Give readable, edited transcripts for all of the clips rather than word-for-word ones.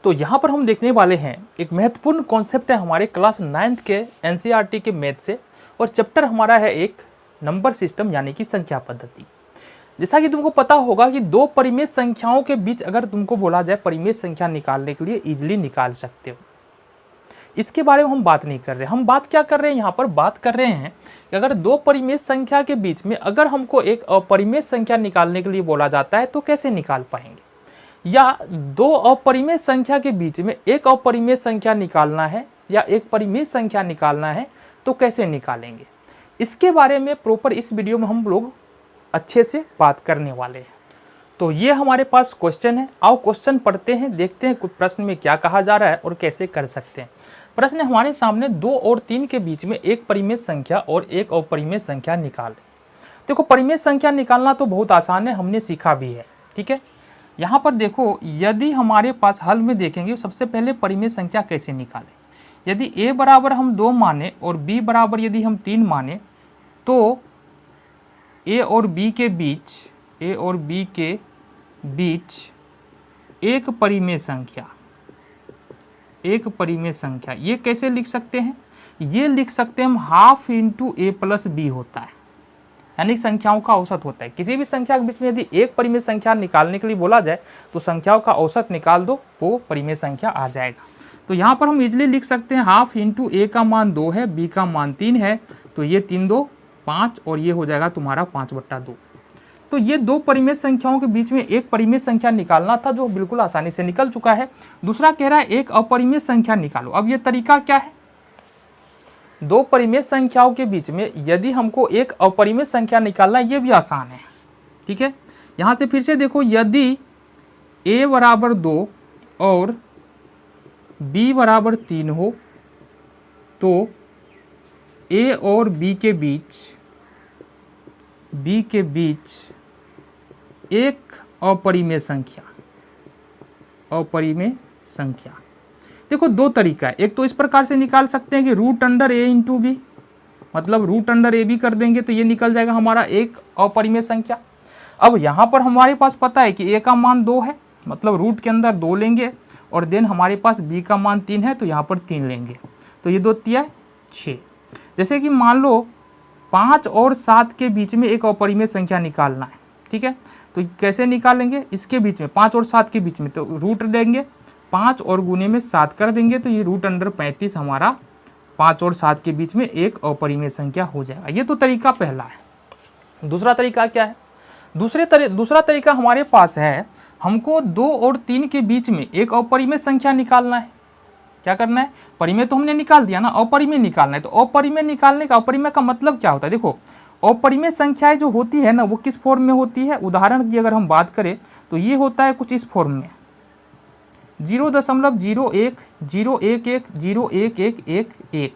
तो यहाँ पर हम देखने वाले हैं एक महत्वपूर्ण कॉन्सेप्ट है हमारे क्लास 9th के एनसीईआरटी के मैथ से, और चैप्टर हमारा है एक नंबर सिस्टम यानी कि संख्या पद्धति। जैसा कि तुमको पता होगा कि दो परिमेय संख्याओं के बीच अगर तुमको बोला जाए परिमेय संख्या निकालने के लिए इजीली निकाल सकते हो, इसके बारे में हम बात नहीं कर रहे। हम बात क्या कर रहे हैं, यहाँ पर बात कर रहे हैं कि अगर दो परिमेय संख्या के बीच में अगर हमको एक अपरिमेय संख्या निकालने के लिए बोला जाता है तो कैसे निकाल पाएंगे, या दो अपरिमेय संख्या के बीच में एक अपरिमेय संख्या निकालना है या एक परिमेय संख्या निकालना है तो कैसे निकालेंगे, इसके बारे में प्रॉपर इस वीडियो में हम लोग अच्छे से बात करने वाले हैं। तो ये हमारे पास क्वेश्चन है, आओ क्वेश्चन पढ़ते हैं, देखते हैं कुछ प्रश्न में क्या कहा जा रहा है और कैसे कर सकते हैं। प्रश्न हमारे सामने 2 और 3 के बीच में एक परिमेय संख्या और एक अपरिमेय संख्या निकालें। देखो परिमेय संख्या निकालना तो बहुत आसान है, हमने सीखा भी है, ठीक है। यहाँ पर देखो यदि हमारे पास हल में देखेंगे सबसे पहले परिमेय संख्या कैसे निकालें। यदि a बराबर हम 2 माने और b बराबर यदि हम 3 माने तो a और b के बीच एक परिमेय संख्या ये कैसे लिख सकते हैं, ये लिख सकते हैं हम half into a plus b होता है, यानी संख्याओं का औसत होता है। किसी भी संख्या के बीच में यदि एक परिमेय संख्या निकालने के लिए बोला जाए तो संख्याओं का औसत निकाल दो, वो परिमेय संख्या आ जाएगा। तो यहाँ पर हम इजीली लिख सकते हैं हाफ इंटू a का मान 2 है, b का मान 3 है, तो ये 3 2 5 और ये हो जाएगा तुम्हारा 5/2। तो ये दो परिमेय संख्याओं के बीच में एक परिमेय संख्या निकालना था जो बिल्कुल आसानी से निकल चुका है। दूसरा कह रहा है एक अपरिमेय संख्या निकालो। अब ये तरीका क्या है, दो परिमेय संख्याओं के बीच में यदि हमको एक अपरिमेय संख्या निकालना है, ये भी आसान है, ठीक है। यहाँ से फिर से देखो, यदि a बराबर 2 और b बराबर 3 हो तो a और b के बीच एक अपरिमेय संख्या। देखो दो तरीका है, एक तो इस प्रकार से निकाल सकते हैं कि root under a into B, मतलब रूट अंडर a भी कर देंगे तो ये निकल जाएगा हमारा एक अपरिमेय संख्या। अब यहाँ पर हमारे पास पता है कि a का मान 2 है, मतलब रूट के अंदर 2 लेंगे, और देन हमारे पास b का मान 3 है तो यहाँ पर 3 लेंगे, तो ये 2 3 6। जैसे कि मान लो 5 और 7 के बीच में एक अपरिमेय संख्या निकालना है, ठीक है। तो कैसे निकालेंगे, इसके बीच में 5 और 7 के बीच में तो रूट लेंगे, 5 और गुने में 7 कर देंगे तो ये रूट अंडर 35 हमारा 5 और 7 के बीच में एक अपरिमेय संख्या हो जाएगा। ये तो तरीका पहला है। दूसरा तरीका क्या है, दूसरा तरीका हमारे पास है, हमको 2 और 3 के बीच में एक अपरिमेय संख्या निकालना है। क्या करना है, परिमेय तो हमने निकाल दिया ना, अपरिमेय निकालना है। तो अपरिमेय निकालने का, अपरिमेय का मतलब क्या होता है, देखो अपरिमेय संख्याएं जो होती है ना वो किस फॉर्म में होती है। उदाहरण की अगर हम बात करें तो ये होता है कुछ इस फॉर्म में 0.01 011 01111,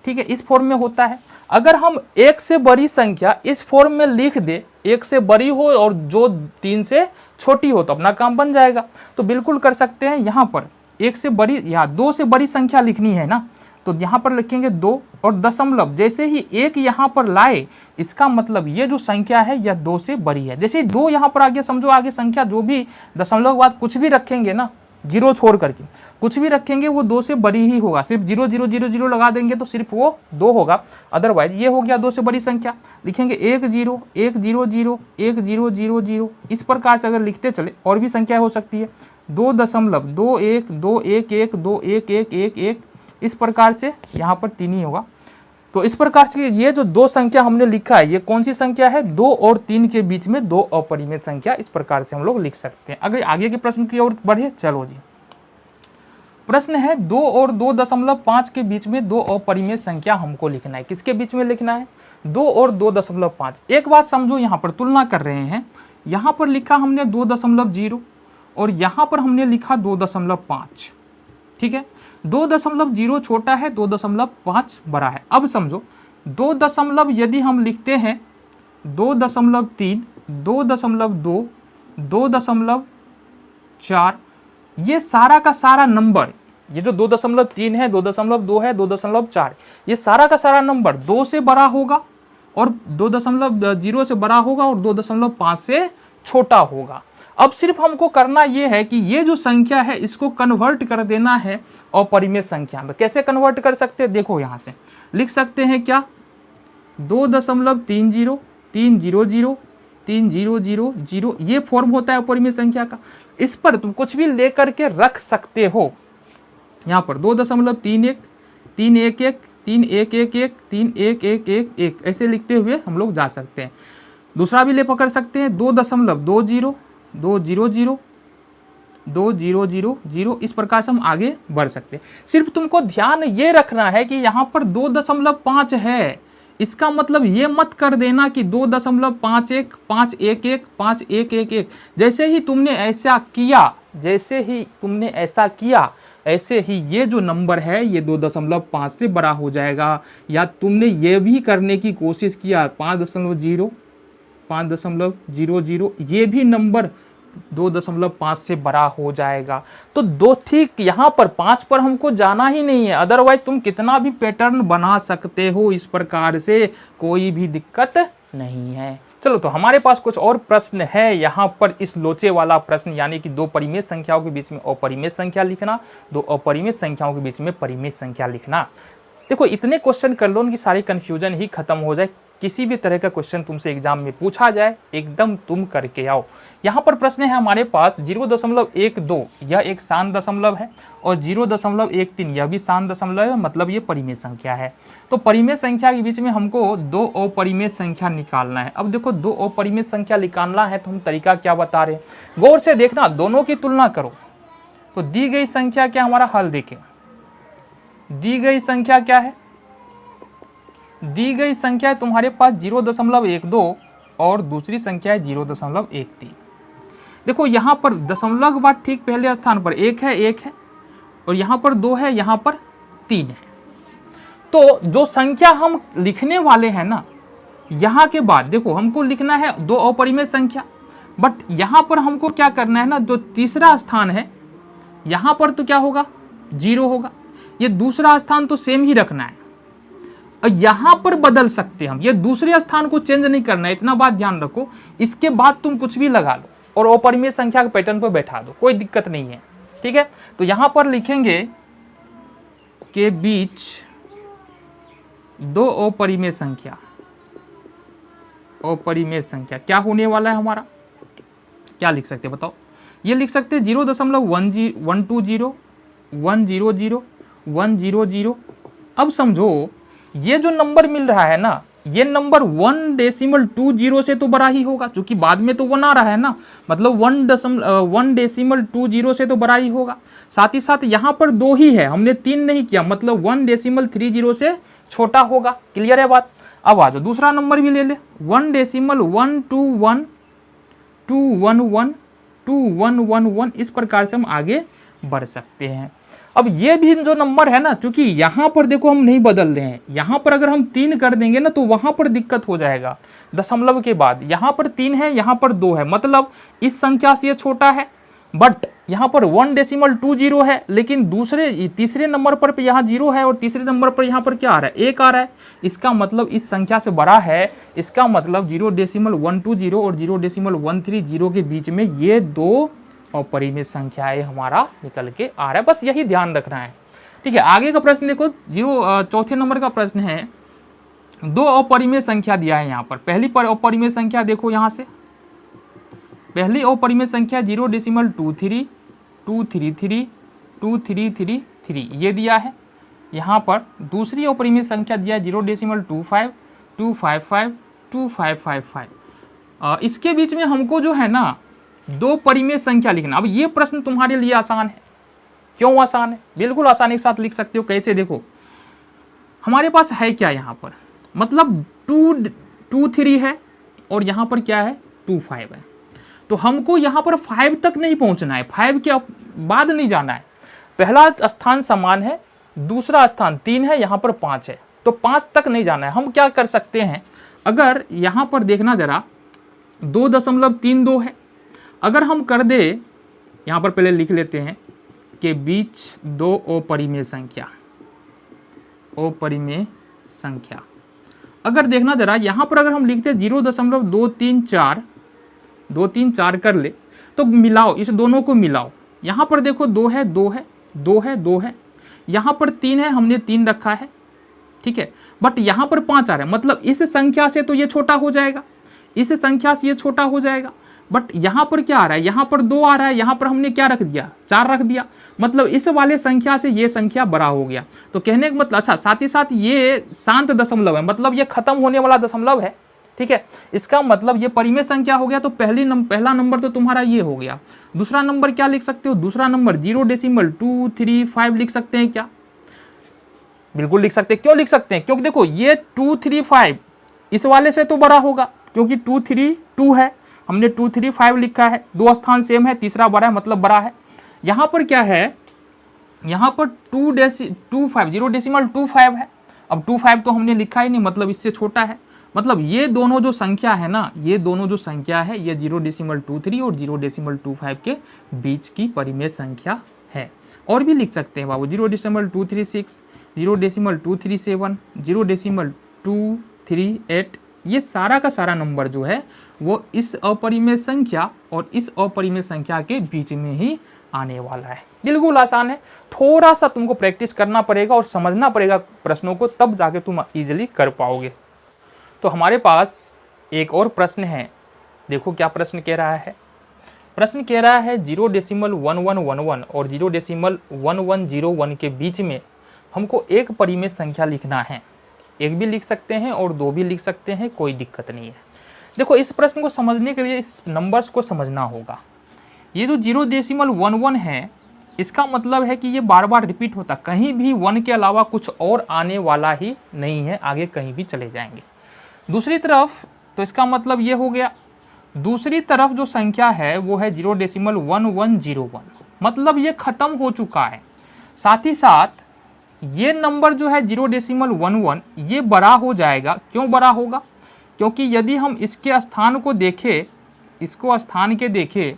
ठीक है, इस फॉर्म में होता है। अगर हम एक से बड़ी संख्या इस फॉर्म में लिख दे, एक से बड़ी हो और जो 3 से छोटी हो तो अपना काम बन जाएगा। तो बिल्कुल कर सकते हैं, यहाँ पर एक से बड़ी, यहाँ 2 से बड़ी संख्या लिखनी है ना, तो यहाँ पर लिखेंगे 2 और दशमलव, जैसे ही एक यहाँ पर लाए इसका मतलब ये जो संख्या है यह 2 से बड़ी है। जैसे 2 यहाँ पर आगे समझो, आगे संख्या जो भी दशमलव के बाद कुछ भी रखेंगे ना, 0 छोड़ करके कुछ भी रखेंगे वो 2 से बड़ी ही होगा। सिर्फ 0 0 0 0 लगा देंगे तो सिर्फ वो 2 होगा, अदरवाइज ये हो गया 2 से बड़ी संख्या। लिखेंगे 1 0 1 0 0 1 0 0 0, इस प्रकार से अगर लिखते चले और भी संख्या हो सकती है, 2.21 211 21111, इस प्रकार से यहाँ पर 3 ही होगा। तो इस प्रकार से ये जो दो संख्या हमने लिखा है ये कौन सी संख्या है, 2 और 3 के बीच में दो अपरिमेय संख्या, इस प्रकार से हम लोग लिख सकते हैं। अगर आगे के प्रश्न की ओर बढ़े, चलो जी। प्रश्न है 2 और 2.5 के बीच में दो अपरिमेय संख्या हमको लिखना है। किसके बीच में लिखना है, 2 और 2.5। एक बात समझो, यहाँ पर तुलना कर रहे हैं, यहाँ पर लिखा हमने 2.0 और यहाँ पर हमने लिखा 2.5, ठीक है। 2.0 छोटा है, 2.5 बड़ा है। अब समझो 2 यदि हम लिखते हैं 2.3 2.2 2.4, ये सारा का सारा नंबर, ये जो 2.3 है 2.2 है 2.4, ये सारा का सारा नंबर 2 से बड़ा होगा और 2.0 से बड़ा होगा और 2.5 से छोटा होगा। अब सिर्फ हमको करना ये है कि ये जो संख्या है इसको कन्वर्ट कर देना है अपरिमेय संख्या में। कैसे कन्वर्ट कर सकते हैं, देखो यहाँ से लिख सकते हैं क्या, 2.30 300 3000, ये फॉर्म होता है अपरिमेय संख्या का। इस पर तुम कुछ भी लेकर के रख सकते हो। यहाँ पर 2.31 311 3111 3111 ऐसे लिखते हुए हम लोग जा सकते हैं। दूसरा भी ले पकड़ सकते हैं 2.20 200 2000, इस प्रकार से हम आगे बढ़ सकते हैं। सिर्फ तुमको ध्यान ये रखना है कि यहाँ पर 2.5 है, इसका मतलब ये मत कर देना कि 2.51 511 5111। जैसे ही तुमने ऐसा किया ऐसे ही ये जो नंबर है ये 2.5 से बड़ा हो जाएगा। या तुमने ये भी करने की कोशिश किया 5.0 5.00, ये भी नंबर 2.5 से बड़ा हो जाएगा। तो दो ठीक यहाँ पर 5 पर हमको जाना ही नहीं है, अदरवाइज तुम कितना भी पैटर्न बना सकते हो इस प्रकार से, कोई भी दिक्कत नहीं है। चलो तो हमारे पास कुछ और प्रश्न है यहाँ पर, इस लोचे वाला प्रश्न, यानी कि दो परिमेय संख्याओं के बीच में अपरिमेय संख्या लिखना, दो अपरिमेय संख्याओं के बीच में परिमेय संख्या लिखना। देखो इतने क्वेश्चन कर लो उनकी सारी कंफ्यूजन ही खत्म हो जाए। किसी भी तरह का क्वेश्चन तुमसे एग्जाम में पूछा जाए एकदम तुम करके आओ। यहाँ पर प्रश्न है हमारे पास 0.12, यह एक शांत दशमलव है, और 0.13 यह भी शांत दशमलव है, मतलब ये परिमेय संख्या है। तो परिमेय संख्या के बीच में हमको दो अपरिमेय संख्या निकालना है। अब देखो दो अपरिमेय संख्या निकालना है तो हम तरीका क्या बता रहे हैं, गौर से देखना, दोनों की तुलना करो। तो दी गई संख्या क्या, हमारा हल देखें, दी गई संख्या क्या है, दी गई संख्या है तुम्हारे पास 0.12 और दूसरी संख्या है 0.13। देखो यहाँ पर दशमलव के बाद ठीक पहले स्थान पर एक है, और यहाँ पर 2 है, यहाँ पर 3 है। तो जो संख्या हम लिखने वाले हैं ना, यहाँ के बाद देखो हमको लिखना है दो अपरिमेय संख्या, बट यहाँ पर हमको क्या करना है ना, जो तीसरा स्थान है यहाँ पर तो क्या होगा, 0 होगा। ये दूसरा स्थान तो सेम ही रखना है, और यहाँ पर बदल सकते हैं हम, ये दूसरे स्थान को चेंज नहीं करना है, इतना बात ध्यान रखो। इसके बाद तुम कुछ भी लगा लो और अपरिमेय संख्या के पैटर्न पर बैठा दो, कोई दिक्कत नहीं है, ठीक है। तो यहाँ पर लिखेंगे के बीच दो अपरिमेय संख्या, अपरिमेय संख्या क्या होने वाला है हमारा, क्या लिख सकते हैं बताओ। ये लिख सकते हैं 0.120 100 100। अब समझो ये जो नंबर मिल रहा है ना, ये नंबर 1.20 से तो बड़ा ही होगा, क्योंकि बाद में तो 1 आ रहा है ना, मतलब 1.20 से तो बड़ा ही होगा। साथ ही साथ यहाँ पर 2 ही है, हमने 3 नहीं किया, मतलब 1.30 से छोटा होगा। क्लियर है बात। अब आ जाओ दूसरा नंबर भी ले ले, 1.121 211 2111, इस प्रकार से हम आगे बढ़ सकते हैं। अब ये भी जो नंबर है ना, चूंकि यहाँ पर देखो हम नहीं बदल रहे हैं, यहाँ पर अगर हम 3 कर देंगे ना तो वहां पर दिक्कत हो जाएगा। दशमलव के बाद यहाँ पर 3 है, यहाँ पर 2 है, मतलब इस संख्या से ये छोटा है, बट यहाँ पर 1.20 है, लेकिन तीसरे नंबर पर यहाँ 0 है, और तीसरे नंबर पर यहाँ पर क्या आ रहा है, 1 आ रहा है। इसका मतलब इस संख्या से बड़ा है, इसका मतलब 0.120 और 0.130 के बीच में ये दो अपरिमेय संख्याएं हमारा निकल के आ रहा है। बस यही ध्यान रखना है, ठीक है। आगे का प्रश्न देखो, चौथे नंबर का प्रश्न है, दो अपरिमेय संख्या दिया है यहाँ पर। पहली पर अपरिमेय संख्या देखो, यहाँ से पहली अपरिमेय संख्या 0.23 233 2333 ये दिया है। यहाँ पर दूसरी अपरिमेय संख्या दिया है 0.25 255 2555। इसके बीच में हमको जो है ना दो परिमेय संख्या लिखना। अब ये प्रश्न तुम्हारे लिए आसान है। क्यों आसान है? बिल्कुल आसानी के साथ लिख सकते हो। कैसे? देखो हमारे पास है क्या यहाँ पर, मतलब 223 है और यहाँ पर क्या है 25 है। तो हमको यहाँ पर 5 तक नहीं पहुँचना है, 5 के बाद नहीं जाना है। पहला स्थान समान है, दूसरा स्थान 3 है, यहाँ पर 5 है, तो 5 तक नहीं जाना है। हम क्या कर सकते हैं, अगर यहाँ पर देखना जरा 2.32 है, अगर हम कर दे, यहाँ पर पहले लिख लेते हैं के बीच दो अपरिमेय संख्या, अपरिमेय संख्या। अगर देखना जरा यहाँ पर अगर हम लिखते 0.234 कर ले, तो मिलाओ, इस दोनों को मिलाओ। यहाँ पर देखो 2 है, 2 है, 2 है, 2 है, यहाँ पर 3 है, हमने 3 रखा है, ठीक है, बट यहाँ पर 5 आ रहा है, मतलब इस संख्या से तो ये छोटा हो जाएगा, इस संख्या से ये छोटा हो जाएगा, बट यहाँ पर क्या आ रहा है, यहाँ पर 2 आ रहा है, यहाँ पर हमने क्या रख दिया, 4 रख दिया, मतलब इस वाले संख्या से ये संख्या बड़ा हो गया। तो कहने का मतलब, अच्छा साथ ही साथ ये शांत दशमलव है, मतलब ये खत्म होने वाला दशमलव है, ठीक है, इसका मतलब ये परिमेय संख्या हो गया। तो पहला नंबर तो तुम्हारा ये हो गया। दूसरा नंबर क्या लिख सकते हो, दूसरा नंबर 0.235 लिख सकते हैं क्या? बिल्कुल लिख सकते हैं। क्यों लिख सकते हैं? क्योंकि देखो ये 235 इस वाले से तो बड़ा होगा, क्योंकि 232 है, हमने 235 लिखा है, 2 स्थान सेम है, तीसरा बड़ा है, मतलब बड़ा है। यहाँ पर क्या है, यहाँ पर 0.25 है। अब 25 तो हमने लिखा ही नहीं, मतलब इससे छोटा है। मतलब ये दोनों जो संख्या है ना, ये दोनों जो संख्या है, ये 0.23 और 0.25 के बीच की परिमेय संख्या है। और भी लिख सकते हैं बाबू, 0.236, 0.237, 0.238, ये सारा का सारा नंबर जो है वो इस अपरिमेय संख्या और इस अपरिमेय संख्या के बीच में ही आने वाला है। बिल्कुल आसान है, थोड़ा सा तुमको प्रैक्टिस करना पड़ेगा और समझना पड़ेगा प्रश्नों को, तब जाके तुम इजीली कर पाओगे। तो हमारे पास एक और प्रश्न है, देखो क्या प्रश्न कह रहा है। प्रश्न कह रहा है 0.1111 और 0.1101 के बीच में हमको एक परिमेय संख्या लिखना है। एक भी लिख सकते हैं और 2 भी लिख सकते हैं, कोई दिक्कत नहीं है। देखो इस प्रश्न को समझने के लिए इस नंबर्स को समझना होगा। ये जो 0.11 है, इसका मतलब है कि ये बार बार रिपीट होता, कहीं भी 1 के अलावा कुछ और आने वाला ही नहीं है, आगे कहीं भी चले जाएंगे। दूसरी तरफ तो इसका मतलब ये हो गया, दूसरी तरफ जो संख्या है वो है 0.1101, मतलब ये खत्म हो चुका है। साथ ही साथ ये नंबर जो है 0.11 ये बड़ा हो जाएगा। क्यों बड़ा होगा? क्योंकि यदि हम इसके स्थान को देखें, इसको स्थान के देखें,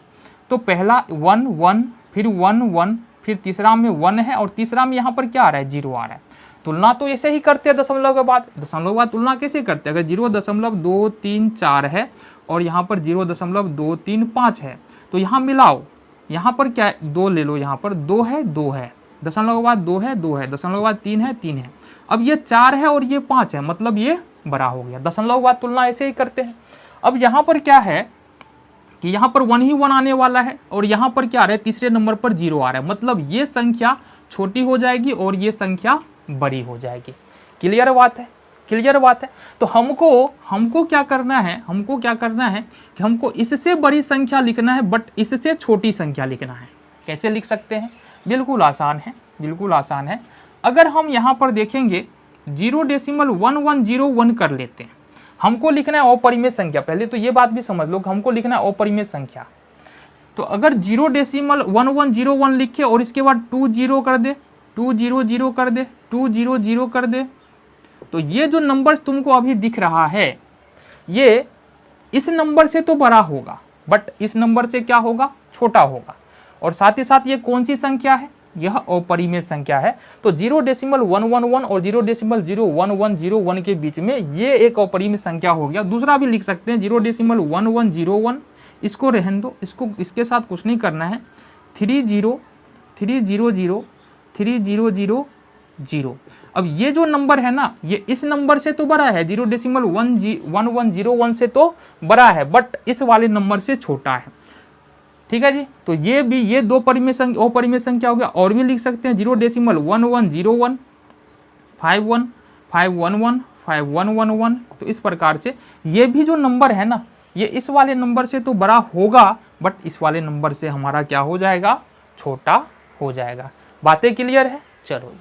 तो पहला 1 1, फिर 1 1, फिर तीसरा में 1 है और तीसरा में यहाँ पर क्या आ रहा है, 0 आ रहा है। तुलना तो ऐसे ही करते हैं दशमलव के बाद, दशमलव के बाद तुलना कैसे करते हैं? अगर 0.234 है और यहाँ पर 0.235 है, तो यहाँ मिलाओ, यहाँ पर क्या है, 2 ले लो, यहाँ पर 2 है, 2 है, दशमलव के बाद 2 है, 2 है, दशमलव के बाद 3 है, 3 है। अब ये 4 है और ये 5 है, मतलब ये बड़ा हो गया। दशमलव के बाद तुलना ऐसे ही करते हैं। अब यहाँ पर क्या है कि यहाँ पर 1 ही 1 आने वाला है और यहाँ पर क्या आ रहा है, तीसरे नंबर पर 0 आ रहा है, मतलब ये संख्या छोटी हो जाएगी और ये संख्या बड़ी हो जाएगी। क्लियर बात है? क्लियर बात है। तो हमको क्या करना है, हमको क्या करना है कि हमको इससे बड़ी संख्या लिखना है, बट इससे छोटी संख्या लिखना है। कैसे लिख सकते हैं? बिल्कुल आसान है, बिल्कुल आसान है। अगर हम यहाँ पर देखेंगे 0.1101 कर लेते हैं, हमको लिखना है अपरिमेय संख्या। पहले तो ये बात भी समझ लो, हमको लिखना है अपरिमेय संख्या। तो अगर 0.1101 लिखे और इसके बाद 2 0 कर दे, 2 0 0 कर दे, 2 0 0 कर दे, तो ये जो नंबर तुमको अभी दिख रहा है, ये इस नंबर से तो बड़ा होगा, बट इस नंबर से क्या होगा, छोटा होगा। और साथ ही साथ ये कौन सी संख्या है, यह अपरिमेय संख्या है। तो 0.111 और 0.0101 के बीच में ये एक अपरिमेय संख्या हो गया। दूसरा भी लिख सकते हैं 0.1101, इसको रहने दो, इसको इसके साथ कुछ नहीं करना है, 30 300 3000। अब ये जो नंबर है ना, ये इस नंबर से तो बड़ा है, 0.1101 से तो बड़ा है, बट इस वाले नंबर से छोटा है। ठीक है जी। तो ये भी, ये 2 अपरिमेय संख्या हो गया। और भी लिख सकते हैं 0.1101 51 511 5111। तो इस प्रकार से ये भी जो नंबर है ना, ये इस वाले नंबर से तो बड़ा होगा, बट इस वाले नंबर से हमारा क्या हो जाएगा, छोटा हो जाएगा। बातें क्लियर है? चलो।